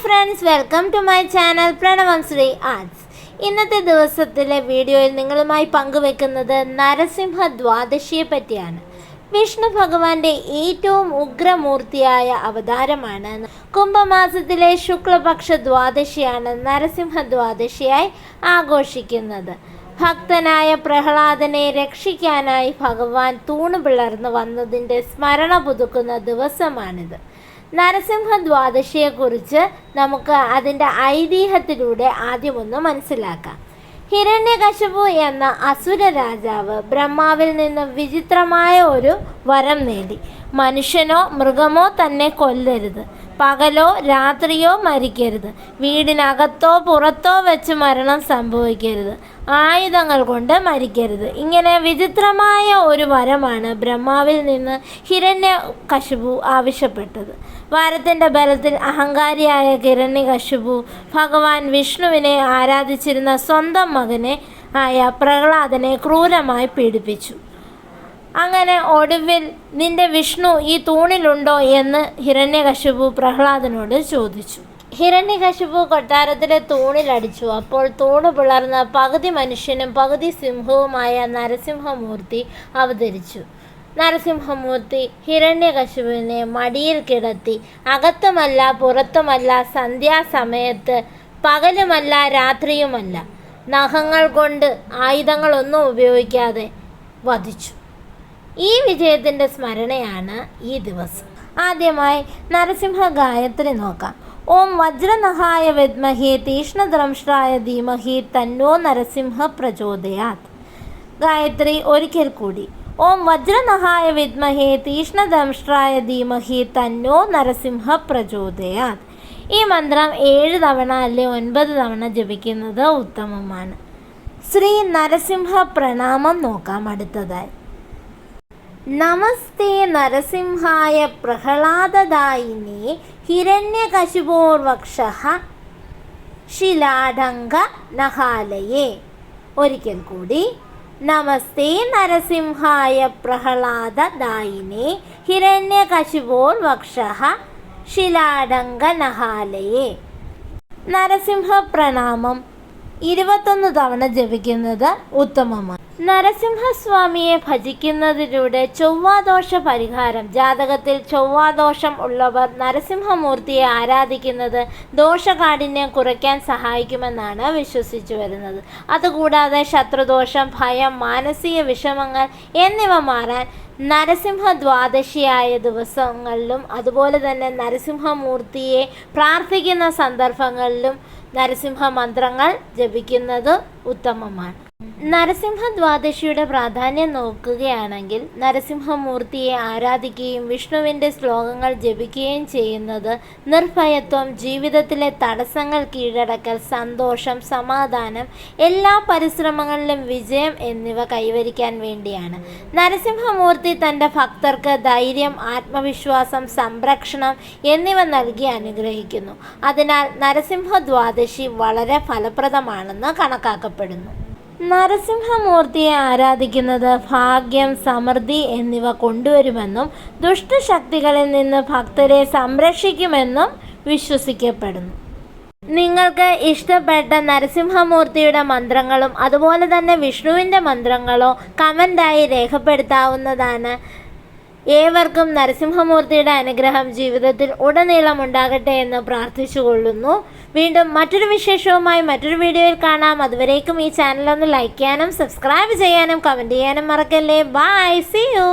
Friends, welcome to my channel Pranavam Sree arts. ഇന്നത്തെ ദിവസത്തിലെ വീഡിയോയിൽ നിങ്ങളുമായി പങ്കുവെക്കുന്നത് നരസിംഹ ദ്വാദശിയെ പറ്റിയാണ്. വിഷ്ണു ഭഗവാന്റെ ഏറ്റവും ഉഗ്രമൂർത്തിയായ അവതാരമാണ്. കുംഭമാസത്തിലെ ശുക്ലപക്ഷ ദ്വാദശിയാണ് നരസിംഹ ദ്വാദശിയായി ആഘോഷിക്കുന്നത്. ഭക്തനായ പ്രഹ്ലാദനെ രക്ഷിക്കാനായി ഭഗവാൻ തൂണ് പിളർന്നു വന്നതിൻ്റെ സ്മരണ പുതുക്കുന്ന ദിവസമാണിത്. നരസിംഹ ദ്വാദശിയെക്കുറിച്ച് നമുക്ക് അതിൻ്റെ ഐതിഹ്യത്തിലൂടെ ആദ്യമൊന്ന് മനസ്സിലാക്കാം. ഹിരണ്യകശിപു എന്ന അസുര രാജാവ് ബ്രഹ്മാവിൽ നിന്ന് വിചിത്രമായ ഒരു വരം നേടി. മനുഷ്യനോ മൃഗമോ തന്നെ കൊല്ലരുത്, പകലോ രാത്രിയോ മരിക്കരുത്, വീടിനകത്തോ പുറത്തോ വെച്ച് മരണം സംഭവിക്കരുത്, ആയുധങ്ങൾ കൊണ്ട് മരിക്കരുത്. ഇങ്ങനെ വിചിത്രമായ ഒരു വരമാണ് ബ്രഹ്മാവിൽ നിന്ന് ഹിരണ്യകശിപു ആവശ്യപ്പെട്ടത്. വരത്തിൻ്റെ ബലത്തിൽ അഹങ്കാരിയായ ഹിരണ്യകശിപു ഭഗവാൻ വിഷ്ണുവിനെ ആരാധിച്ചിരുന്ന സ്വന്തം മകനെ ആയ പ്രഹ്ലാദനെ ക്രൂരമായി പീഡിപ്പിച്ചു. അങ്ങനെ ഒടുവിൽ നിന്റെ വിഷ്ണു ഈ തൂണിലുണ്ടോ എന്ന് ഹിരണ്യകശിപു പ്രഹ്ലാദനോട് ചോദിച്ചു. ഹിരണ്യകശിപു കൊട്ടാരത്തിലെ തൂണിലടിച്ചു. അപ്പോൾ തൂണ് പിളർന്ന പകുതി മനുഷ്യനും പകുതി സിംഹവുമായ നരസിംഹമൂർത്തി അവതരിച്ചു. നരസിംഹമൂർത്തി ഹിരണ്യകശിപുവിനെ മടിയിൽ കിടത്തി അകത്തുമല്ല പുറത്തുമല്ല, സന്ധ്യാസമയത്ത്, പകലുമല്ല രാത്രിയുമല്ല, നഖങ്ങൾ കൊണ്ട് ആയുധങ്ങളൊന്നും ഉപയോഗിക്കാതെ വധിച്ചു. ഈ വിജയത്തിൻ്റെ സ്മരണയാണ് ഈ ദിവസം. ആദ്യമായി നരസിംഹ ഗായത്രി നോക്കാം. ഓം വജ്രനഹായ വിദ്മഹി തീക്ഷ്ണദംഷ്ട്രായ ധീമഹി തന്നോ നരസിംഹ പ്രചോദയാത്. ഗായത്രി ഒരിക്കൽ കൂടി. ഓം വജ്രനഹായ വിദ്മഹി തീക്ഷ്ണദംഷ്ട്രായ ധീമഹി തന്നോ നരസിംഹ പ്രചോദയാത്. ഈ മന്ത്രം 7 തവണ അല്ലെ 9 തവണ ജപിക്കുന്നത് ഉത്തമമാണ്. ശ്രീ നരസിംഹ പ്രണാമം നോക്കാം അടുത്തതായി. നമസ്തേ നരസിംഹായ പ്രഹ്ലാദദായിനി ഹിരണ്യകശിപോർവക്ഷഃ ശിലാഢങ്ക നഹാലയേ. ഒരിക്കൽ കൂടി. നമസ്തേ നരസിംഹായ പ്രഹ്ലാദദായിനി ഹിരണ്യകശിപോർവക്ഷഃ ശിലാഢങ്ക നഹാലയേ. നരസിംഹ പ്രണാമം 21 തവണ ജപിക്കുന്നത് ഉത്തമമാണ്. നരസിംഹസ്വാമിയെ ഭജിക്കുന്നതിലൂടെ ചൊവ്വാദോഷ പരിഹാരം. ജാതകത്തിൽ ചൊവ്വാദോഷം ഉള്ളവർ നരസിംഹമൂർത്തിയെ ആരാധിക്കുന്നത് ദോഷകാഠിന്യം കുറയ്ക്കാൻ സഹായിക്കുമെന്നാണ് വിശ്വസിച്ചു വരുന്നത്. അതുകൂടാതെ ശത്രുദോഷം, ഭയം, മാനസിക വിഷമങ്ങൾ എന്നിവ മാറാൻ നരസിംഹ ദ്വാദശിയായ ദിവസങ്ങളിലും അതുപോലെ തന്നെ നരസിംഹമൂർത്തിയെ പ്രാർത്ഥിക്കുന്ന സന്ദർഭങ്ങളിലും നരസിംഹ മന്ത്രങ്ങൾ ജപിക്കുന്നത് ഉത്തമമാണ്. നരസിംഹ ദ്വാദശിയുടെ പ്രാധാന്യം നോക്കുകയാണെങ്കിൽ നരസിംഹമൂർത്തിയെ ആരാധിക്കുകയും വിഷ്ണുവിൻ്റെ ശ്ലോകങ്ങൾ ജപിക്കുകയും ചെയ്യുന്നത് നിർഭയത്വം, ജീവിതത്തിലെ തടസ്സങ്ങൾ കീഴടക്കൽ, സന്തോഷം, സമാധാനം, എല്ലാ പരിശ്രമങ്ങളിലും വിജയം എന്നിവ കൈവരിക്കാൻ വേണ്ടിയാണ്. നരസിംഹമൂർത്തി തൻ്റെ ഭക്തർക്ക് ധൈര്യം, ആത്മവിശ്വാസം, സംരക്ഷണം എന്നിവ നൽകി അനുഗ്രഹിക്കുന്നു. അതിനാൽ നരസിംഹ ദ്വാദശി വളരെ ഫലപ്രദമാണെന്ന് കണക്കാക്കപ്പെടുന്നു. നരസിംഹമൂർത്തിയെ ആരാധിക്കുന്നത് ഭാഗ്യം, സമൃദ്ധി എന്നിവ കൊണ്ടുവരുമെന്നും ദുഷ്ടശക്തികളിൽ നിന്ന് ഭക്തരെ സംരക്ഷിക്കുമെന്നും വിശ്വസിക്കപ്പെടുന്നു. നിങ്ങൾക്ക് ഇഷ്ടപ്പെട്ട നരസിംഹമൂർത്തിയുടെ മന്ത്രങ്ങളും അതുപോലെ തന്നെ വിഷ്ണുവിൻ്റെ മന്ത്രങ്ങളോ കമൻ്റായി രേഖപ്പെടുത്താവുന്നതാണ്. ഏവർക്കും നരസിംഹമൂർത്തിയുടെ അനുഗ്രഹം ജീവിതത്തിൽ ഉടനീളം ഉണ്ടാകട്ടെ എന്ന് പ്രാർത്ഥിച്ചുകൊള്ളുന്നു. വീണ്ടും മറ്റൊരു വിശേഷവുമായി മറ്റൊരു വീഡിയോയിൽ കാണാം. അതുവരേക്കും ഈ ചാനൽ ഒന്ന് ലൈക്ക് ചെയ്യാനും സബ്സ്ക്രൈബ് ചെയ്യാനും കമൻറ്റ് ചെയ്യാനും മറക്കല്ലേ. Bye, see U.